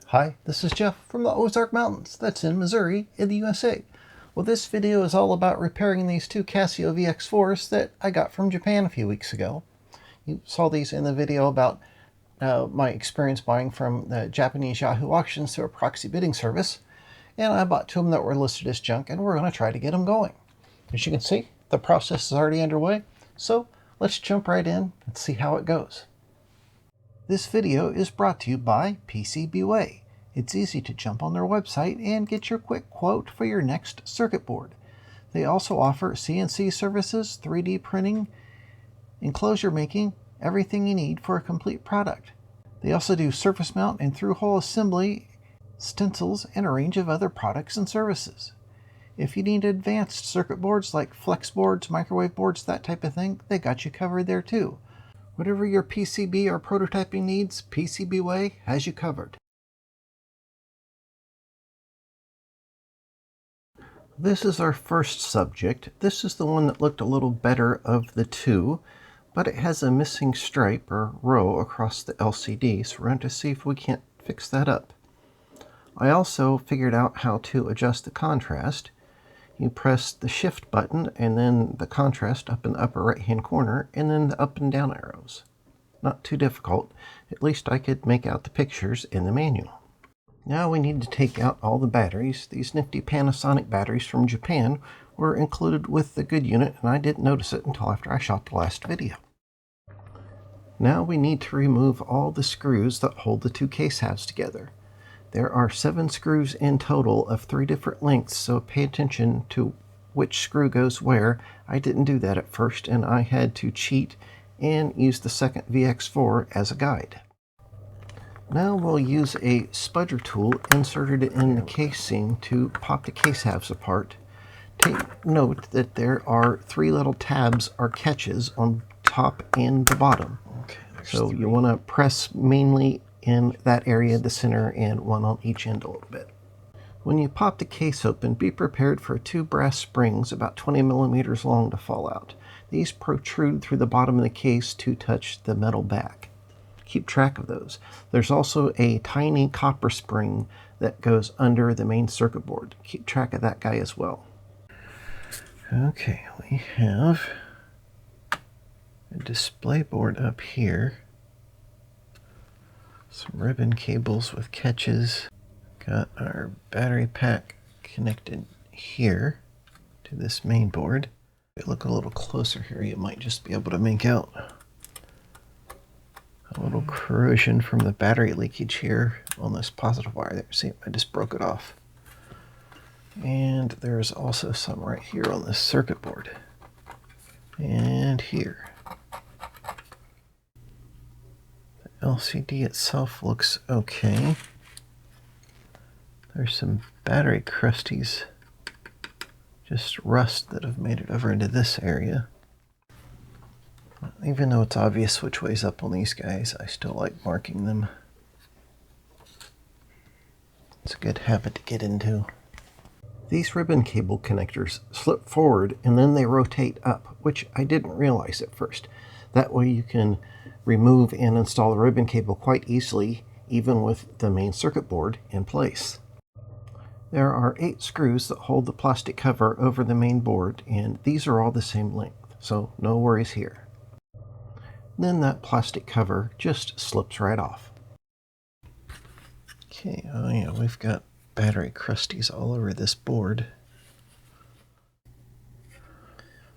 Hi, this is Jeff from the Ozark Mountains, that's in Missouri, in the USA. Well, this video is all about repairing these two Casio VX4s that I got from Japan a few weeks ago. You saw these in the video about my experience buying from the Japanese Yahoo auctions through a proxy bidding service. And I bought two of them that were listed as junk, and we're going to try to get them going. As you can see, the process is already underway, so let's jump right in and see how it goes. This video is brought to you by PCB. It's easy to jump on their website and get your quick quote for your next circuit board. They also offer CNC services, 3D printing, enclosure making, everything you need for a complete product. They also do surface mount and through-hole assembly, stencils, and a range of other products and services. If you need advanced circuit boards like flex boards, microwave boards, that type of thing, they got you covered there too. Whatever your PCB or prototyping needs, PCB has you covered. This is our first subject. This is the one that looked a little better of the two, but it has a missing stripe or row across the LCD, so we're going to see if we can't fix that up. I also figured out how to adjust the contrast. You press the shift button and then the contrast up in the upper right hand corner, and then the up and down arrows. Not too difficult. At least I could make out the pictures in the manual. Now we need to take out all the batteries. These nifty Panasonic batteries from Japan were included with the good unit, and I didn't notice it until after I shot the last video. Now we need to remove all the screws that hold the two case halves together. There are 7 screws in total of 3 different lengths, so pay attention to which screw goes where. I didn't do that at first, and I had to cheat and use the second VX4 as a guide. Now we'll use a spudger tool inserted in the casing to pop the case halves apart. Take note that there are 3 little tabs or catches on top and the bottom. Okay, so you want to press mainly in that area, the center, and one on each end a little bit. When you pop the case open, be prepared for 2 brass springs about 20 millimeters long to fall out. These protrude through the bottom of the case to touch the metal back. Keep track of those. There's also a tiny copper spring that goes under the main circuit board. Keep track of that guy as well. Okay, we have a display board up here. Some ribbon cables with catches. Got our battery pack connected here to this main board. If you look a little closer here, you might just be able to make out a little corrosion from the battery leakage here on this positive wire there. See, I just broke it off. And there's also some right here on this circuit board. And here. The LCD itself looks okay. There's some battery crusties, just rust, that have made it over into this area. Even though it's obvious which way's up on these guys, I still like marking them. It's a good habit to get into. These ribbon cable connectors slip forward and then they rotate up, which I didn't realize at first. That way you can remove and install the ribbon cable quite easily, even with the main circuit board in place. There are 8 screws that hold the plastic cover over the main board, and these are all the same length, so no worries here. Then that plastic cover just slips right off. Okay, oh yeah, we've got battery crusties all over this board.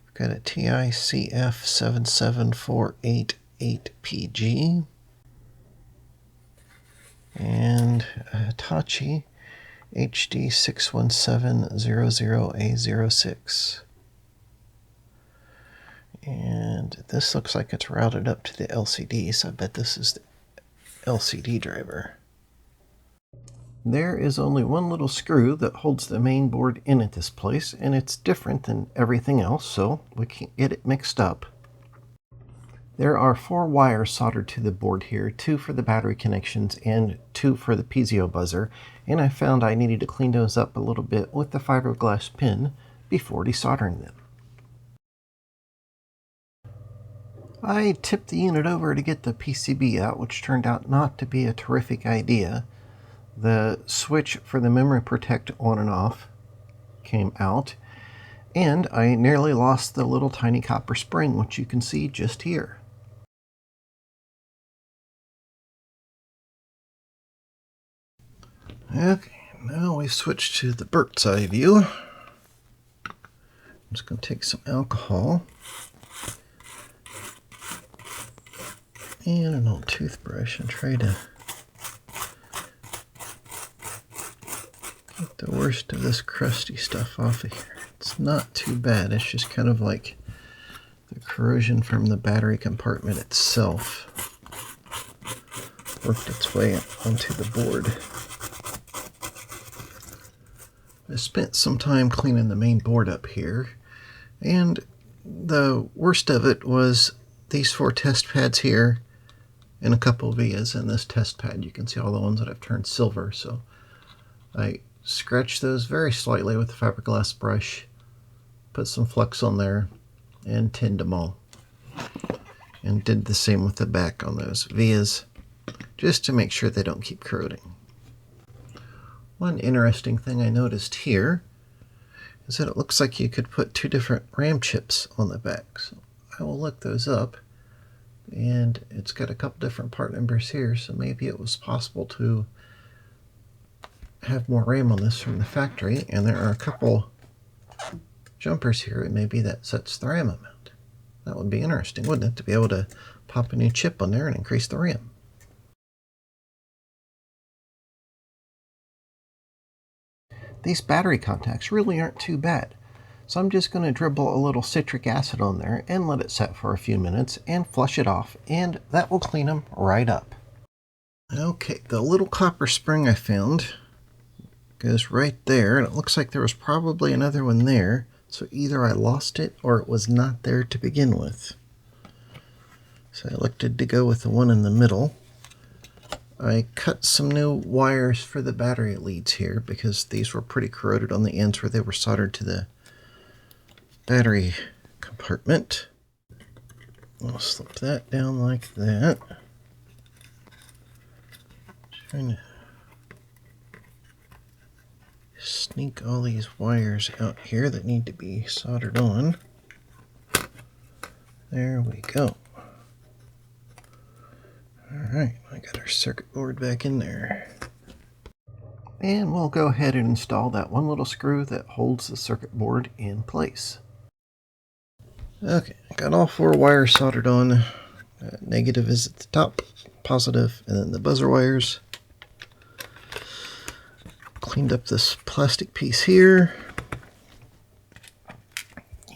We've got a TICF 77488PG and a Hitachi HD 61700A06. And this looks like it's routed up to the LCD, so I bet this is the LCD driver. There is only one little screw that holds the main board in at this place, and it's different than everything else, so we can't get it mixed up. There are 4 wires soldered to the board here, 2 for the battery connections and 2 for the piezo buzzer, and I found I needed to clean those up a little bit with the fiberglass pin before desoldering them. I tipped the unit over to get the PCB out, which turned out not to be a terrific idea. The switch for the memory protect on and off came out, and I nearly lost the little tiny copper spring, which you can see just here. Okay, now we've switched to the bird's eye view. I'm just going to take some alcohol and an old toothbrush and try to get the worst of this crusty stuff off of here. It's not too bad, it's just kind of like the corrosion from the battery compartment itself worked its way onto the board. I spent some time cleaning the main board up here, and the worst of it was these 4 test pads here and a couple of vias, and this test pad. You can see all the ones that I've turned silver, so I scratched those very slightly with the fiberglass brush, put some flux on there, and tinned them all. And did the same with the back on those vias, just to make sure they don't keep corroding. One interesting thing I noticed here is that it looks like you could put 2 different RAM chips on the back. So I will look those up, and it's got a couple different part numbers here, so maybe it was possible to have more RAM on this from the factory, and there are a couple jumpers here, and maybe that sets the RAM amount. That would be interesting, wouldn't it, to be able to pop a new chip on there and increase the RAM. These battery contacts really aren't too bad, so I'm just going to dribble a little citric acid on there and let it set for a few minutes and flush it off, and that will clean them right up. Okay, the little copper spring I found goes right there, and it looks like there was probably another one there, so either I lost it or it was not there to begin with. So I elected to go with the one in the middle. I cut some new wires for the battery leads here because these were pretty corroded on the ends where they were soldered to the battery compartment. I'll slip that down like that. Trying to sneak all these wires out here that need to be soldered on. There we go. Alright, I got our circuit board back in there. And we'll go ahead and install that one little screw that holds the circuit board in place. Okay, I got all 4 wires soldered on. Negative is at the top, positive, and then the buzzer wires. Cleaned up this plastic piece here.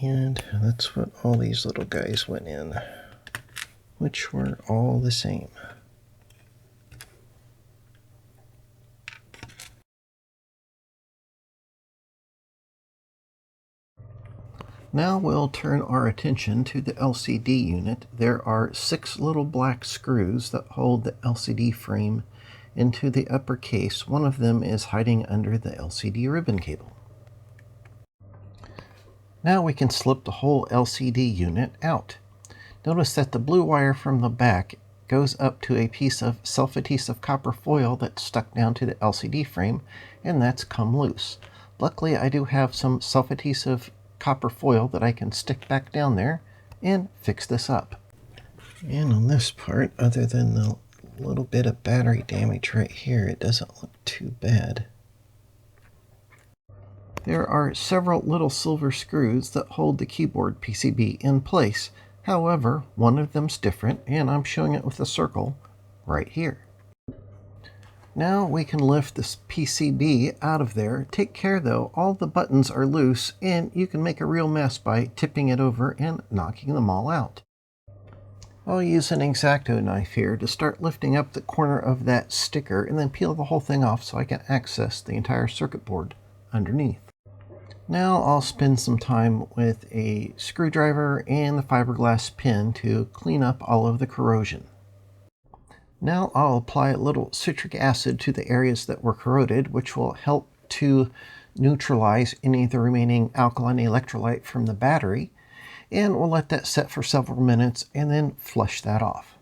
And that's what all these little guys went in, which were all the same. Now we'll turn our attention to the LCD unit. There are 6 little black screws that hold the LCD frame into the upper case. One of them is hiding under the LCD ribbon cable. Now we can slip the whole LCD unit out. Notice that the blue wire from the back goes up to a piece of self-adhesive copper foil that's stuck down to the LCD frame, and that's come loose. Luckily, I do have some self-adhesive copper foil that I can stick back down there and fix this up. And on this part, other than the little bit of battery damage right here, it doesn't look too bad. There are several little silver screws that hold the keyboard PCB in place. However, one of them's different, and I'm showing it with a circle right here. Now we can lift this PCB out of there. Take care though, all the buttons are loose, and you can make a real mess by tipping it over and knocking them all out. I'll use an X-Acto knife here to start lifting up the corner of that sticker and then peel the whole thing off so I can access the entire circuit board underneath. Now I'll spend some time with a screwdriver and the fiberglass pin to clean up all of the corrosion. Now I'll apply a little citric acid to the areas that were corroded, which will help to neutralize any of the remaining alkaline electrolyte from the battery, and we'll let that set for several minutes and then flush that off.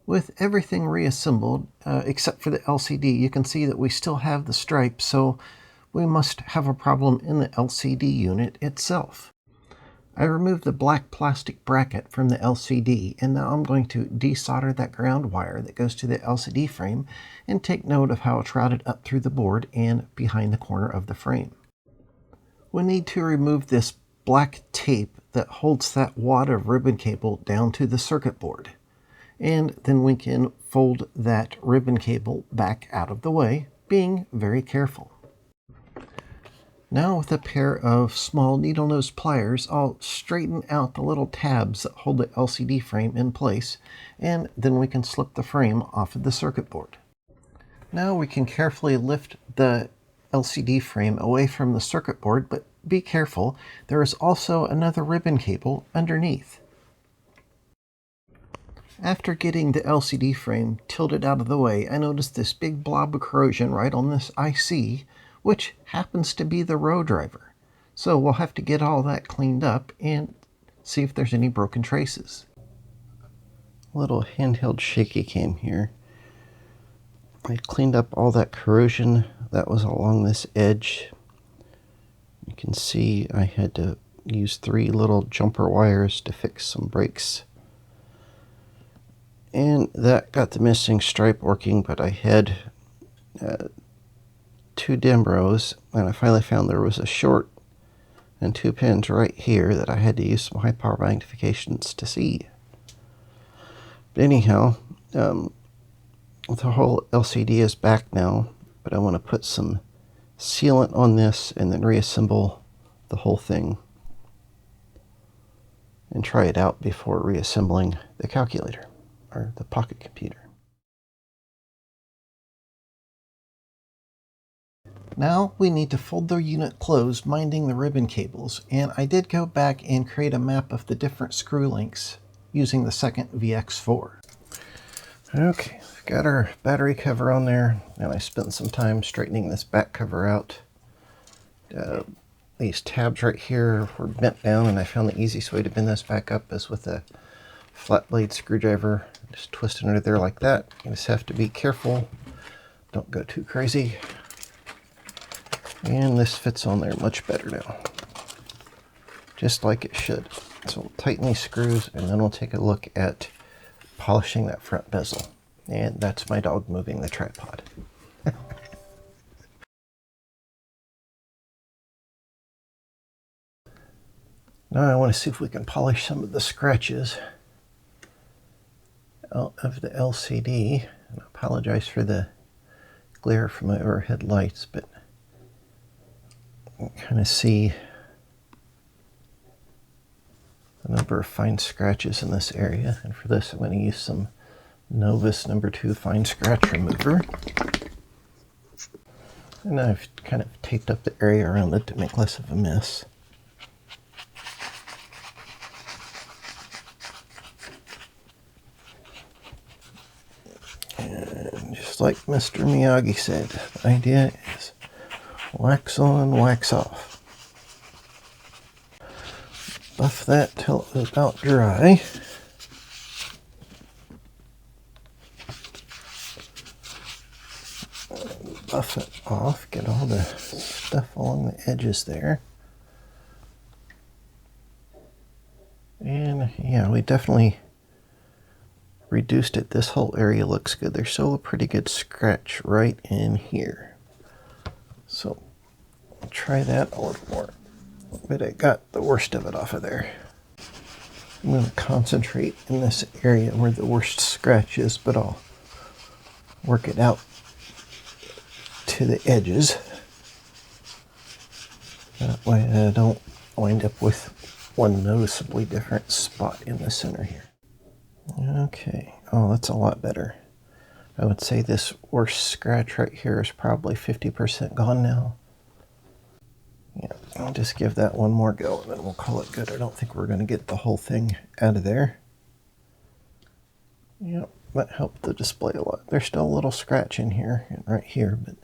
With everything reassembled, except for the LCD, you can see that we still have the stripe, so we must have a problem in the LCD unit itself. I removed the black plastic bracket from the LCD, and now I'm going to desolder that ground wire that goes to the LCD frame and take note of how it's routed up through the board and behind the corner of the frame. We need to remove this black tape that holds that wad of ribbon cable down to the circuit board. And then we can fold that ribbon cable back out of the way, being very careful. Now with a pair of small needle nose pliers, I'll straighten out the little tabs that hold the LCD frame in place, and then we can slip the frame off of the circuit board. Now we can carefully lift the LCD frame away from the circuit board, but be careful, there is also another ribbon cable underneath. After getting the LCD frame tilted out of the way, I noticed this big blob of corrosion right on this IC, which happens to be the row driver. So we'll have to get all that cleaned up and see if there's any broken traces. Little handheld shaky cam here. I cleaned up all that corrosion that was along this edge. You can see I had to use 3 little jumper wires to fix some breaks. And that got the missing stripe working, but I had 2 dim rows, and I finally found there was a short and 2 pins right here that I had to use some high power magnifications to see. But anyhow, the whole LCD is back now, but I want to put some sealant on this and then reassemble the whole thing and try it out before reassembling the calculator or the pocket computer. Now we need to fold the unit closed, minding the ribbon cables, and I did go back and create a map of the different screw links using the second VX4. Okay, we've got our battery cover on there, and I spent some time straightening this back cover out. These tabs right here were bent down, and I found the easiest way to bend this back up is with a flat blade screwdriver. Just twist it under there like that. You just have to be careful, don't go too crazy. And this fits on there much better now, just like it should. So we'll tighten these screws, and then we'll take a look at polishing that front bezel. And that's my dog moving the tripod. Now I want to see if we can polish some of the scratches out of the LCD. And I apologize for the glare from my overhead lights, but you can kind of see a number of fine scratches in this area. And for this, I'm going to use some Novus No. 2 fine scratch remover. And I've kind of taped up the area around it to make less of a mess. And just like Mr. Miyagi said, the idea is wax on, wax off. Buff that till it's about dry. Buff it off, get all the stuff along the edges there. And yeah, we definitely reduced it. This whole area looks good. There's still a pretty good scratch right in here. So I'll try that a little more. But I got the worst of it off of there. I'm going to concentrate in this area where the worst scratch is, but I'll work it out to the edges. That way I don't wind up with one noticeably different spot in the center here. Okay, oh, that's a lot better. I would say this worst scratch right here is probably 50% gone now. Yeah, I'll just give that one more go and then we'll call it good. I don't think we're going to get the whole thing out of there. Yep, that helped the display a lot. There's still a little scratch in here and right here, but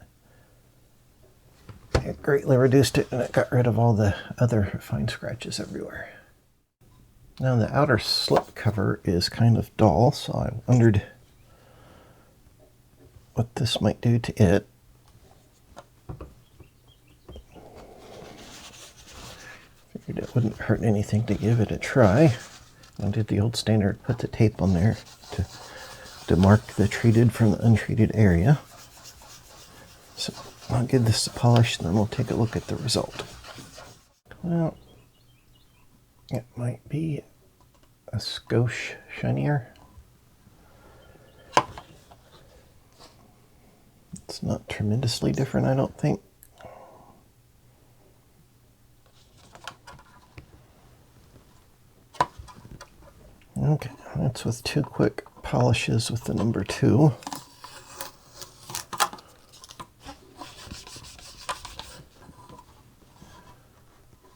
it greatly reduced it and it got rid of all the other fine scratches everywhere. Now the outer slip cover is kind of dull, so I wondered what this might do to it. Figured it wouldn't hurt anything to give it a try. I did the old standard, put the tape on there to mark the treated from the untreated area. So I'll give this a polish and then we'll take a look at the result. Well, it might be a skosh shinier. It's not tremendously different, I don't think. Okay, that's with 2 quick polishes with the number 2.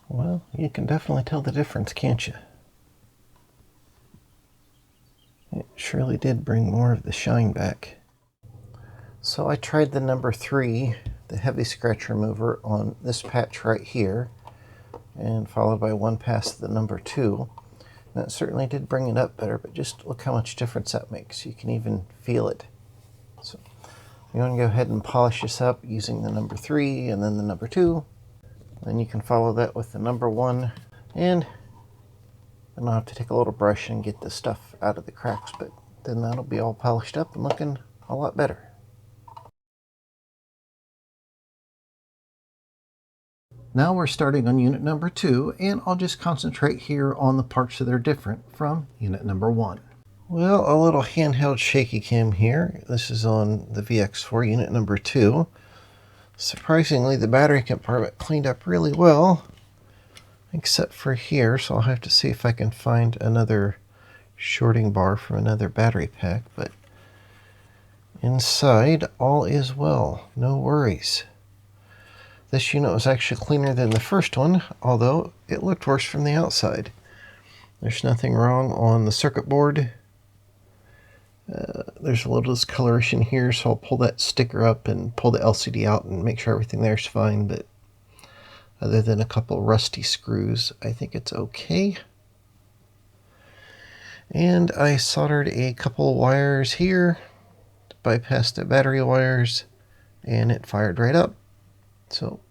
Well, you can definitely tell the difference, can't you? It surely did bring more of the shine back. So I tried the number 3, the heavy scratch remover, on this patch right here, and followed by 1 pass of the number 2. That certainly did bring it up better, but just look how much difference that makes. You can even feel it. So you want to go ahead and polish this up using the number 3 and then the number 2. Then you can follow that with the number 1. And then I'll have to take a little brush and get the stuff out of the cracks, but then that'll be all polished up and looking a lot better. Now we're starting on unit number 2, and I'll just concentrate here on the parts that are different from unit number 1. Well, a little handheld shaky cam here. This is on the VX4 unit number 2. Surprisingly, the battery compartment cleaned up really well, except for here, so I'll have to see if I can find another shorting bar from another battery pack, but inside, all is well. No worries. This unit was actually cleaner than the first one, although it looked worse from the outside. There's nothing wrong on the circuit board. There's a little discoloration here, so I'll pull that sticker up and pull the LCD out and make sure everything there's fine, but other than a couple rusty screws, I think it's okay. And I soldered a couple wires here to bypass the battery wires, and it fired right up. So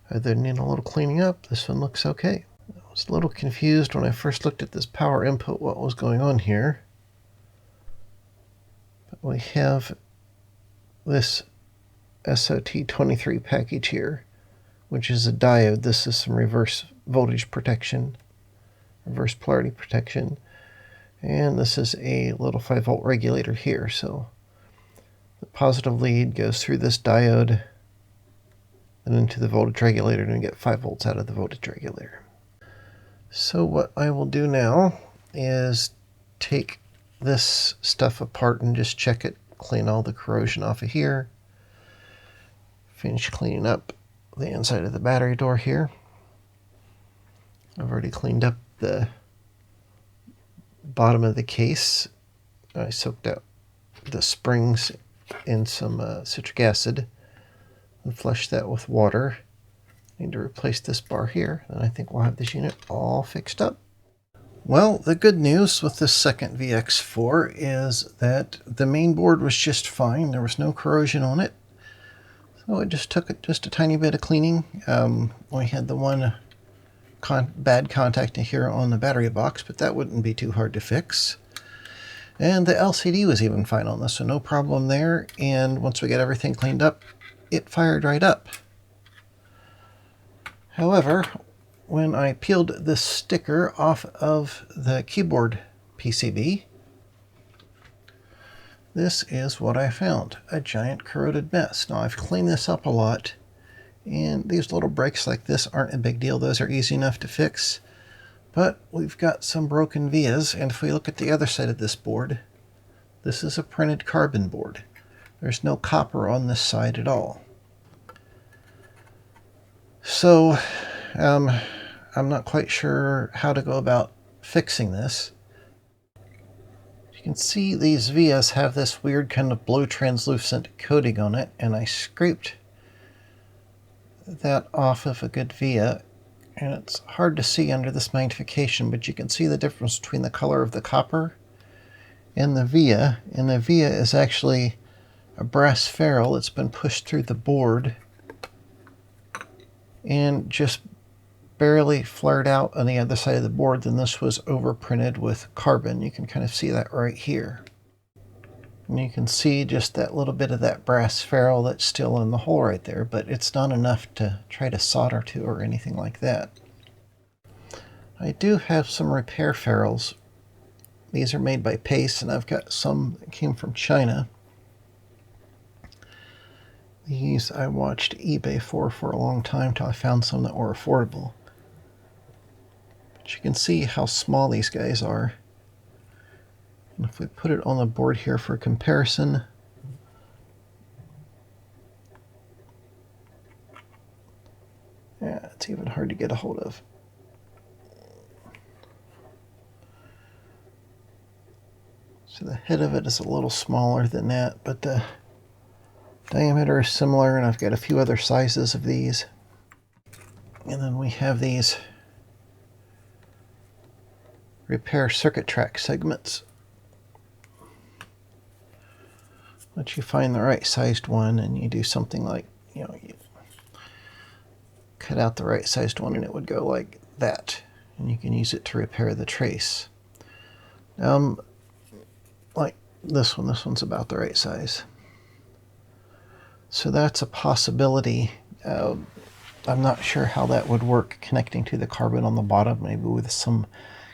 other than a little cleaning up, this one looks okay. I was a little confused when I first looked at this power input what was going on here. But we have this SOT23 package here, which is a diode. This is some reverse voltage protection, reverse polarity protection. And this is a little 5-volt regulator here. So the positive lead goes through this diode and into the voltage regulator and get 5 volts out of the voltage regulator. So what I will do now is take this stuff apart and just check it, clean all the corrosion off of here, finish cleaning up the inside of the battery door here. I've already cleaned up the bottom of the case. I soaked out the springs in some citric acid and flush that with water. Need to replace this bar here, and I think we'll have this unit all fixed up. Well, the good news with this second VX4 is that the main board was just fine. There was no corrosion on it. So it just took just a tiny bit of cleaning. We had the one bad contact here on the battery box, but that wouldn't be too hard to fix. And the LCD was even fine on this, so no problem there. And once we got everything cleaned up, it fired right up. However, when I peeled this sticker off of the keyboard PCB, this is what I found, a giant corroded mess. Now I've cleaned this up a lot, and these little breaks like this aren't a big deal. Those are easy enough to fix. But we've got some broken vias, and if we look at the other side of this board, this is a printed carbon board. There's no copper on this side at all. So I'm not quite sure how to go about fixing this. You can see these vias have this weird kind of blue translucent coating on it, and I scraped that off of a good via, and it's hard to see under this magnification, but you can see the difference between the color of the copper and the via, and the via is actually a brass ferrule that's been pushed through the board and just barely flared out on the other side of the board. Then this was overprinted with carbon. You can kind of see that right here. And you can see just that little bit of that brass ferrule that's still in the hole right there, but it's not enough to try to solder to or anything like that. I do have some repair ferrules. These are made by Pace, and I've got some that came from China. These I watched eBay for a long time till I found some that were affordable. But you can see how small these guys are. And if we put it on the board here for comparison, yeah, it's even hard to get a hold of. So the head of it is a little smaller than that, but the diameter is similar, and I've got a few other sizes of these. And then we have these repair circuit track segments. Once you find the right sized one, and you do something like, you cut out the right sized one, and it would go like that, and you can use it to repair the trace. Like this one's about the right size. So that's a possibility. I'm not sure how that would work connecting to the carbon on the bottom, maybe with some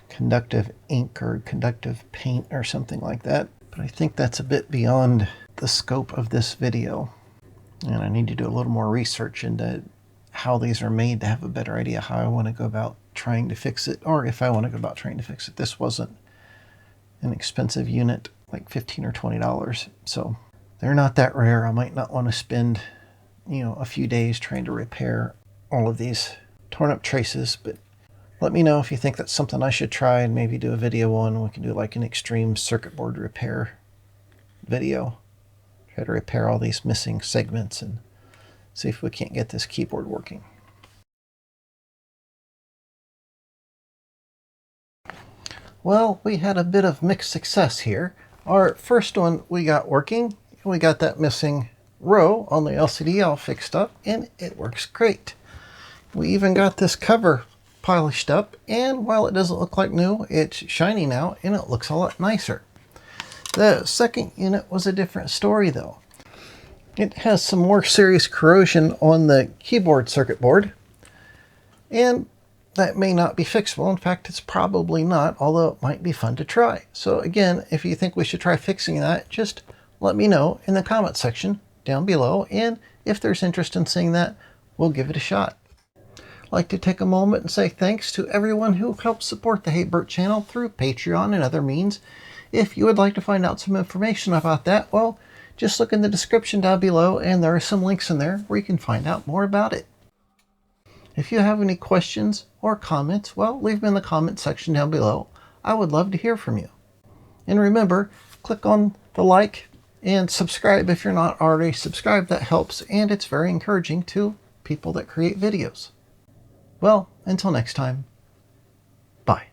conductive ink or conductive paint or something like that. But I think that's a bit beyond the scope of this video. And I need to do a little more research into how these are made to have a better idea how I want to go about trying to fix it, or if I want to go about trying to fix it. This wasn't an expensive unit, like $15 or $20. So they're not that rare. I might not want to spend, a few days trying to repair all of these torn up traces, but let me know if you think that's something I should try and maybe do a video on. We can do like an extreme circuit board repair video. Try to repair all these missing segments and see if we can't get this keyboard working. Well, we had a bit of mixed success here. Our first one we got working. We got that missing row on the LCD all fixed up, and it works great. We even got this cover polished up, and while it doesn't look like new, it's shiny now, and it looks a lot nicer. The second unit was a different story though. It has some more serious corrosion on the keyboard circuit board, and that may not be fixable. In fact, it's probably not, although it might be fun to try. So again, if you think we should try fixing that, just let me know in the comment section down below, and if there's interest in seeing that, we'll give it a shot. I'd like to take a moment and say thanks to everyone who helped support the Hey Birt channel through Patreon and other means. If you would like to find out some information about that, well, just look in the description down below, and there are some links in there where you can find out more about it. If you have any questions or comments, well, leave them in the comment section down below. I would love to hear from you. And remember, click on the like and subscribe if you're not already subscribed. That helps, and it's very encouraging to people that create videos. Well, until next time, bye.